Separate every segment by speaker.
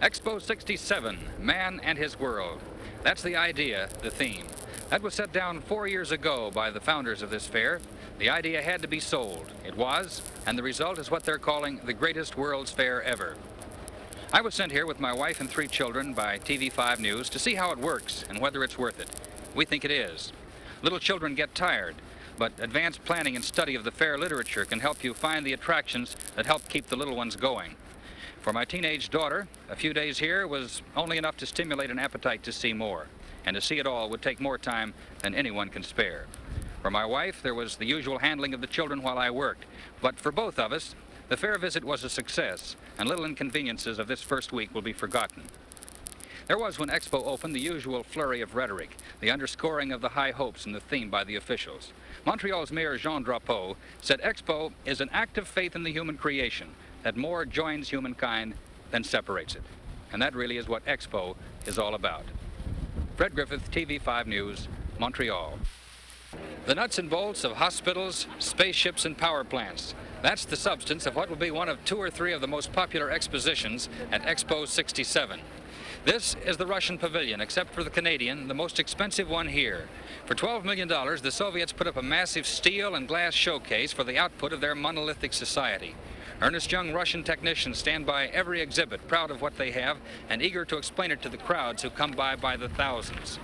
Speaker 1: Expo 67, Man and His World. That's the idea, the theme. That was set down 4 years ago by the founders of this fair. The idea had to be sold. It was, and the result is what they're calling the greatest World's Fair ever. I was sent here with my wife and 3 children by TV5 News to see how it works and whether it's worth it. We think it is. Little children get tired, but advanced planning and study of the fair literature can help you find the attractions that help keep the little ones going. For my teenage daughter, a few days here was only enough to stimulate an appetite to see more, and to see it all would take more time than anyone can spare. For my wife, there was the usual handling of the children while I worked, but for both of us, the fair visit was a success, and little inconveniences of this first week will be forgotten. There was, when Expo opened, the usual flurry of rhetoric, the underscoring of the high hopes and the theme by the officials. Montreal's Mayor Jean Drapeau said Expo is an act of faith in the human creation, that more joins humankind than separates it. And that really is what Expo is all about. Fred Griffith, TV5 News, Montreal. The nuts and bolts of hospitals, spaceships, and power plants. That's the substance of what will be one of 2 or 3 of the most popular expositions at Expo 67. This is the Russian pavilion, except for the Canadian, the most expensive one here. For $12 million, the Soviets put up a massive steel and glass showcase for the output of their monolithic society. Earnest young Russian technicians stand by every exhibit, proud of what they have and eager to explain it to the crowds who come by the thousands.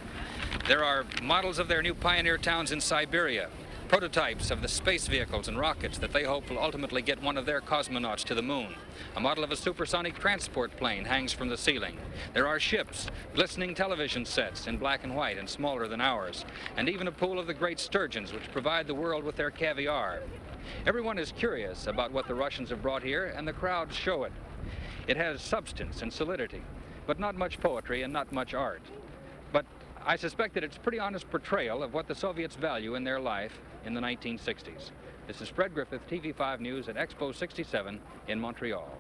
Speaker 1: There are models of their new pioneer towns in Siberia, prototypes of the space vehicles and rockets that they hope will ultimately get one of their cosmonauts to the moon. A model of a supersonic transport plane hangs from the ceiling. There are ships, glistening television sets in black and white and smaller than ours, and even a pool of the great sturgeons which provide the world with their caviar. Everyone is curious about what the Russians have brought here, and the crowds show it. It has substance and solidity, but not much poetry and not much art. But I suspect that it's a pretty honest portrayal of what the Soviets value in their life in the 1960s. This is Fred Griffith, TV5 News at Expo 67 in Montreal.